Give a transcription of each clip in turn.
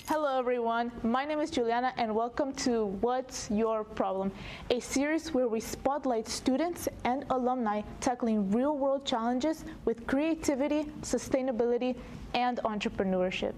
Hello everyone, my name is Juliana and welcome to What's Your Problem, a series where we spotlight students and alumni tackling real-world challenges with creativity, sustainability, and entrepreneurship.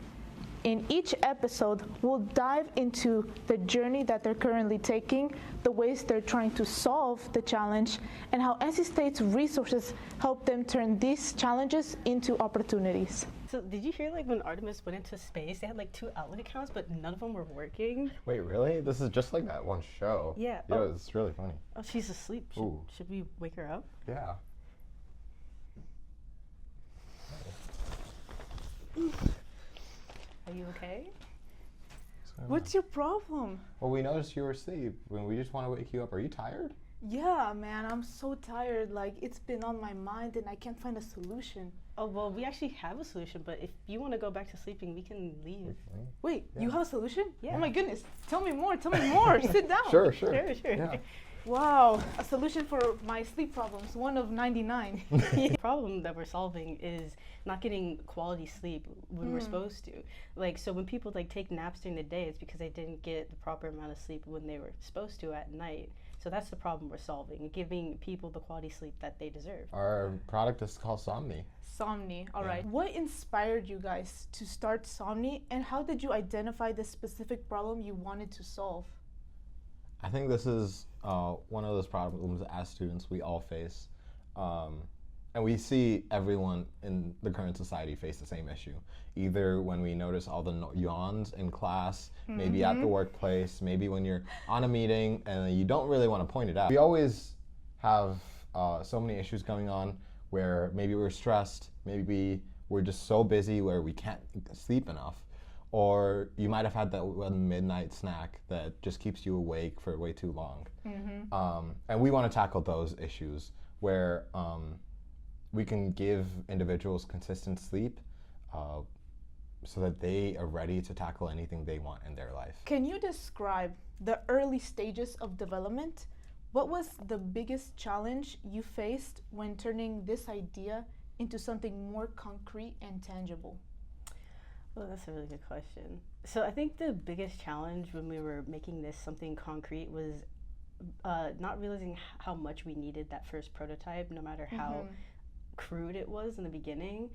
In each episode, we'll dive into the journey that they're currently taking, the ways they're trying to solve the challenge, and how NC State's resources help them turn these challenges into opportunities. So did you hear when Artemis went into space, they had 2 Outlook accounts, but none of them were working? Wait, really? This is just like that one show. Yeah. Yeah, it's really funny. Oh, she's asleep. Should we wake her up? Yeah. Are you okay? What's your problem? Well, we noticed you were asleep. We just want to wake you up. Are you tired? Yeah, man, I'm so tired. It's been on my mind and I can't find a solution. Oh, well, we actually have a solution, but if you want to go back to sleeping, we can leave. Wait, Yeah. you have a solution? Yeah. Oh my goodness, tell me more. Sit down. Sure. Sure. Yeah. Wow, a solution for my sleep problems, one of 99. The problem that we're solving is not getting quality sleep when we're supposed to. So when people take naps during the day, it's because they didn't get the proper amount of sleep when they were supposed to at night. So that's the problem we're solving, giving people the quality sleep that they deserve. Our product is called Somni. Somni, all right. What inspired you guys to start Somni, and how did you identify the specific problem you wanted to solve? I think this is one of those problems as students we all face. And we see everyone in the current society face the same issue. Either when we notice all the yawns in class, maybe at the workplace, maybe when you're on a meeting and you don't really want to point it out. We always have so many issues going on where maybe we're stressed, maybe we're just so busy where we can't sleep enough. Or you might have had that one midnight snack that just keeps you awake for way too long. And we want to tackle those issues where we can give individuals consistent sleep so that they are ready to tackle anything they want in their life. Can you describe the early stages of development? What was the biggest challenge you faced when turning this idea into something more concrete and tangible? Well, that's a really good question. So I think the biggest challenge when we were making this something concrete was not realizing how much we needed that first prototype, no matter how crude it was in the beginning.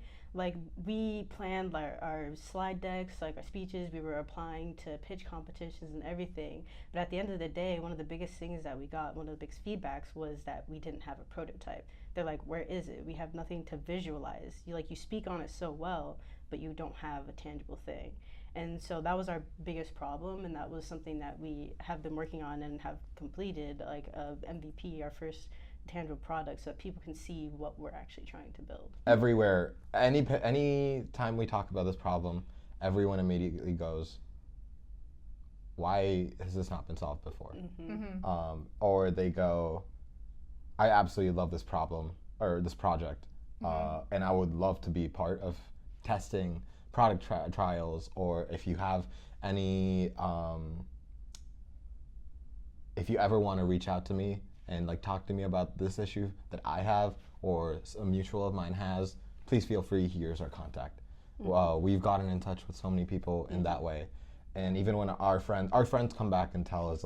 We planned our slide decks, our speeches, we were applying to pitch competitions and everything. But at the end of the day, one of the biggest things that we got, one of the biggest feedbacks was that we didn't have a prototype. They're like, where is it? We have nothing to visualize. You speak on it so well, but you don't have a tangible thing. And so that was our biggest problem, and that was something that we have been working on and have completed, MVP, our first tangible product, so that people can see what we're actually trying to build. Everywhere, any time we talk about this problem, everyone immediately goes, why has this not been solved before? Or they go, I absolutely love this problem, or this project, and I would love to be part of testing product trials, or if you have any, if you ever want to reach out to me and talk to me about this issue that I have or a mutual of mine has, please feel free, here's our contact. We've gotten in touch with so many people in that way. And even when our friends come back and tell us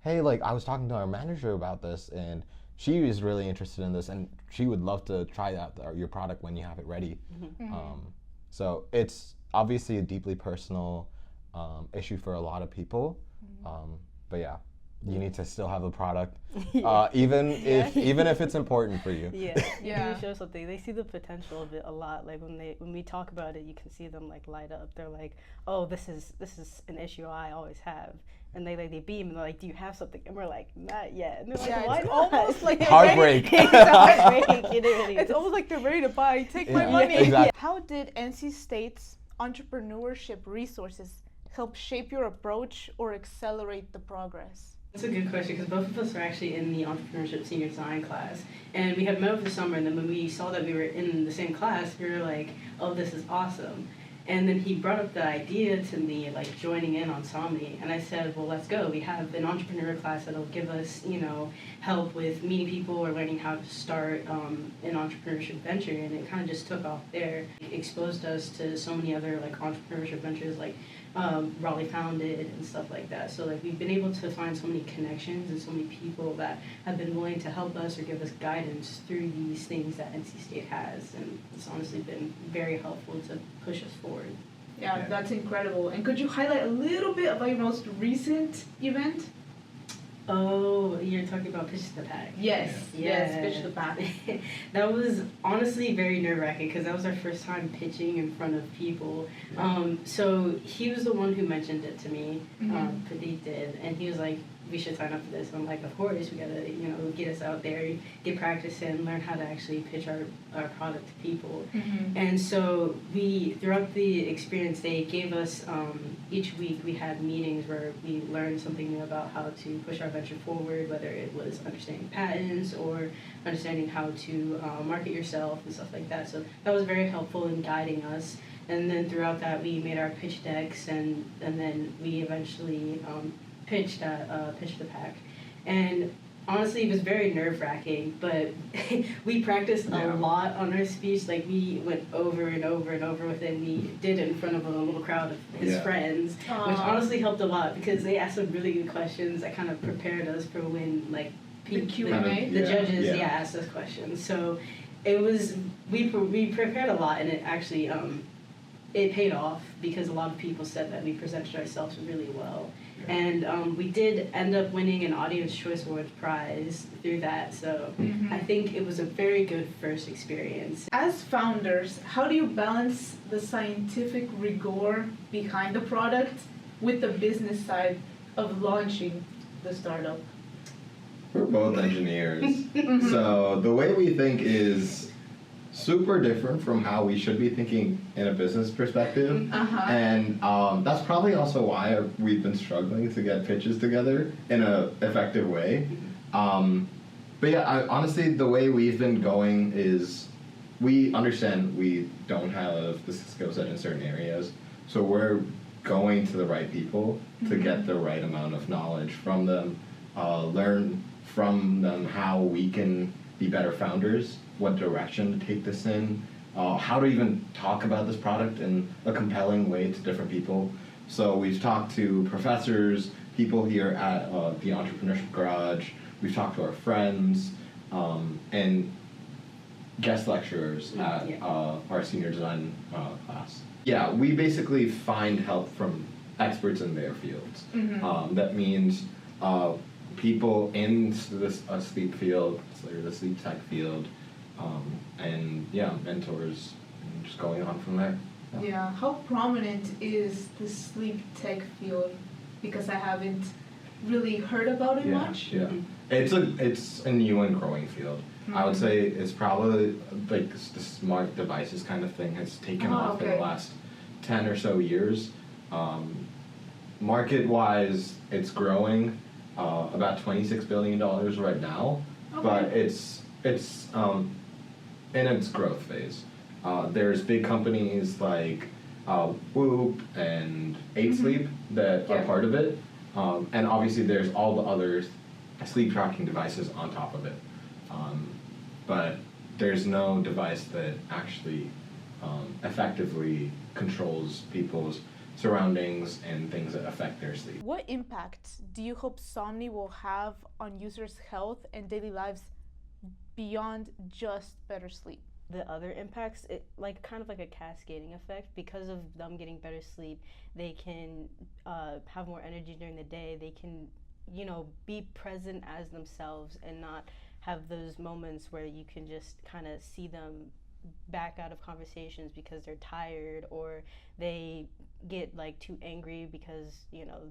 hey, I was talking to our manager about this and she is really interested in this and she would love to try out your product when you have it ready. So it's obviously a deeply personal issue for a lot of people, but yeah, you need to still have a product, even if it's important for you. You show something. They see the potential of it a lot. When we talk about it, you can see them light up. They're like, oh, this is an issue I always have. And they beam and they're like, do you have something? And we're like, not yet. And they're like, it's why not? almost like Heartbreak. It's heartbreak. It's almost like they're ready to buy. Take my money. Exactly. How did NC State's entrepreneurship resources help shape your approach or accelerate the progress? That's a good question, because both of us are actually in the Entrepreneurship Senior Design class. And we had met over the summer, and then when we saw that we were in the same class, we were like, oh, this is awesome. And then he brought up the idea to me, joining in on Somni. And I said, well, let's go. We have an entrepreneur class that'll give us, help with meeting people or learning how to start an entrepreneurship venture. And it kind of just took off there. It exposed us to so many other, entrepreneurship ventures, Raleigh founded and stuff like that. So like we've been able to find so many connections and so many people that have been willing to help us or give us guidance through these things that NC State has, and it's honestly been very helpful to push us forward. Yeah, that's incredible. And could you highlight a little bit about your most recent event? Oh, you're talking about Pitch the Pack. Yes, Pitch the Pack. That was honestly very nerve-wracking because that was our first time pitching in front of people. So he was the one who mentioned it to me, Prathik did, and he was like, we should sign up for this. I'm like, of course, we gotta, get us out there, get practice in, learn how to actually pitch our product to people. And so throughout the experience, they gave us, each week we had meetings where we learned something new about how to push our venture forward, whether it was understanding patents or understanding how to market yourself and stuff like that. So that was very helpful in guiding us. And then throughout that, we made our pitch decks, and then we eventually pitched the pack. And honestly, it was very nerve-wracking, but we practiced a lot on our speech. Like, we went over and over and over with it, and we did it in front of a little crowd of his friends, which honestly helped a lot because they asked some really good questions that kind of prepared us for when, like, the Q&A? The judges asked us questions. So it was, we prepared a lot, and it actually, it paid off because a lot of people said that we presented ourselves really well. And we did end up winning an Audience Choice Awards prize through that, so I think it was a very good first experience. As founders, how do you balance the scientific rigor behind the product with the business side of launching the startup? We're both engineers, so the way we think is super different from how we should be thinking in a business perspective, and that's probably also why we've been struggling to get pitches together in an effective way. But yeah, honestly, the way we've been going is we understand we don't have the skill set in certain areas, so we're going to the right people to get the right amount of knowledge from them, learn from them how we can be better founders, what direction to take this in, how to even talk about this product in a compelling way to different people. So we've talked to professors, people here at the Entrepreneurship Garage, we've talked to our friends, and guest lecturers at our senior design class. Yeah, we basically find help from experts in their fields. That means people in this sleep field, or the sleep tech field, and mentors, and just going on from there. Yeah, how prominent is the sleep tech field? Because I haven't really heard about it much. It's a new and growing field. I would say it's probably like the smart devices kind of thing has taken off in the last 10 or so years. Market-wise, it's growing about $26 billion right now, but it's in its growth phase. There's big companies like Whoop and 8 Sleep that are part of it, and obviously there's all the other sleep tracking devices on top of it. But there's no device that actually effectively controls people's surroundings and things that affect their sleep. What impact do you hope Somni will have on users' health and daily lives beyond just better sleep? The other impacts, kind of like a cascading effect. Because of them getting better sleep, they can have more energy during the day. They can, be present as themselves and not have those moments where you can just kind of see them back out of conversations because they're tired, or they get too angry because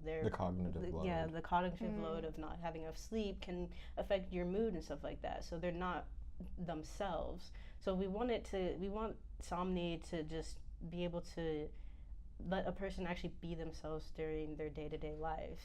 they're the cognitive load. The cognitive load of not having enough sleep can affect your mood and stuff like that. So they're not themselves. So we want Somni to just be able to let a person actually be themselves during their day-to-day lives.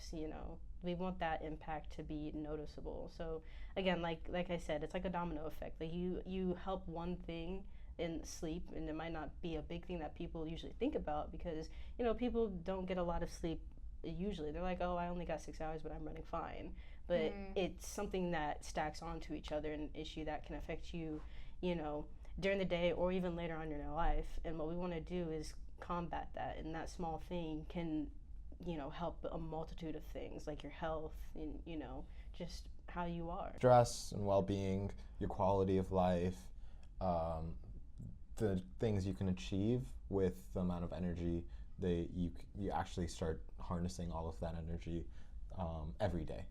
We want that impact to be noticeable. So again, like I said, it's like a domino effect. Like you help one thing in sleep, and it might not be a big thing that people usually think about because people don't get a lot of sleep usually. They're like, oh, I only got 6 hours, but I'm running fine. But it's something that stacks onto each other, an issue that can affect you during the day or even later on in your life. And what we want to do is combat that, and that small thing can, you know, help a multitude of things like your health and, you know, just how you are. Stress and well-being, your quality of life, the things you can achieve with the amount of energy that you actually start harnessing all of that energy every day.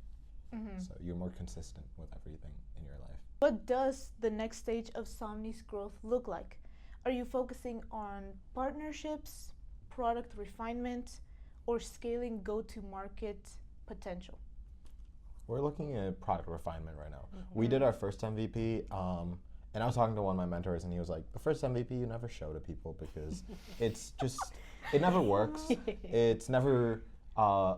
So you're more consistent with everything in your life. What does the next stage of Somni's growth look like? Are you focusing on partnerships, product refinement, or scaling go-to-market potential? We're looking at product refinement right now. We did our first MVP, and I was talking to one of my mentors, and he was like, the first MVP you never show to people because it's just, it never works. It's never,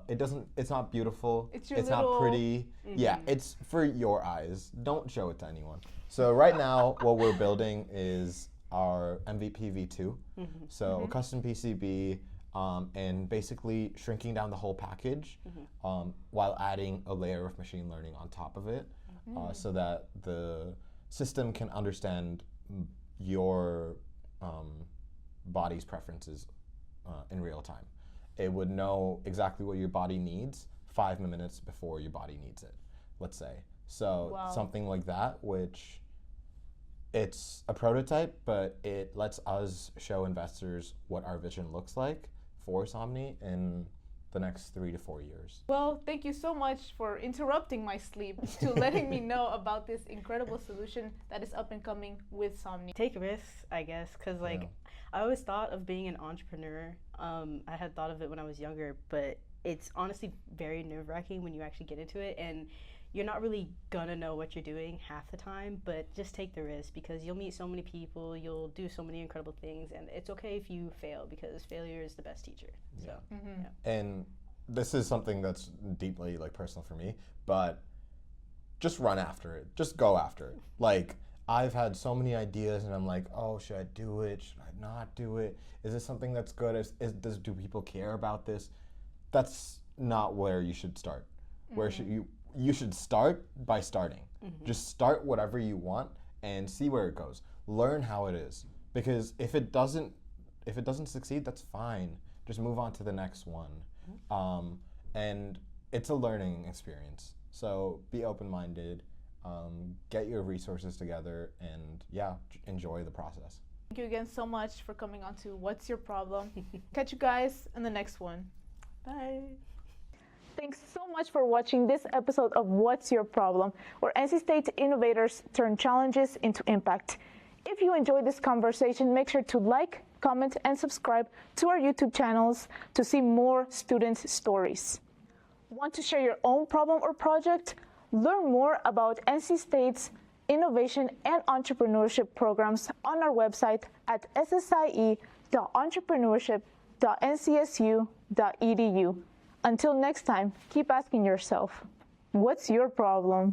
it's not beautiful. It's your not little- pretty. Yeah, it's for your eyes. Don't show it to anyone. So right now, what we're building is our MVP V2. So a custom PCB, and basically shrinking down the whole package while adding a layer of machine learning on top of it so that the system can understand your body's preferences in real time. It would know exactly what your body needs 5 minutes before your body needs it, let's say. So Wow. something like that, which it's a prototype, but it lets us show investors what our vision looks like for Somni in the next 3 to 4 years. Well, thank you so much for interrupting my sleep to letting me know about this incredible solution that is up and coming with Somni. Take risks, I guess, because like Yeah. I always thought of being an entrepreneur. I had thought of it when I was younger, but it's honestly very nerve-wracking when you actually get into it, and you're not really gonna know what you're doing half the time. But just take the risk because you'll meet so many people, you'll do so many incredible things, and it's okay if you fail because failure is the best teacher. So yeah. And this is something that's deeply like personal for me, but just run after it. Just go after it. Like I've had so many ideas and I'm like, oh, should I do it? Should I not do it? Is this something that's good? Do people care about this? That's not where you should start. Where should you should start by starting. Just start whatever you want and see where it goes. Learn how it is. Because if it doesn't succeed, that's fine. Just move on to the next one. And it's a learning experience. So be open-minded, get your resources together, and yeah, enjoy the process. Thank you again so much for coming on to What's Your Problem? Catch you guys in the next one. Bye. Thanks so much for watching this episode of What's Your Problem, where NC State innovators turn challenges into impact. If you enjoyed this conversation, make sure to like, comment, and subscribe to our YouTube channels to see more students' stories. Want to share your own problem or project? Learn more about NC State's innovation and entrepreneurship programs on our website at ssie.entrepreneurship.ncsu.edu. Until next time, keep asking yourself, what's your problem?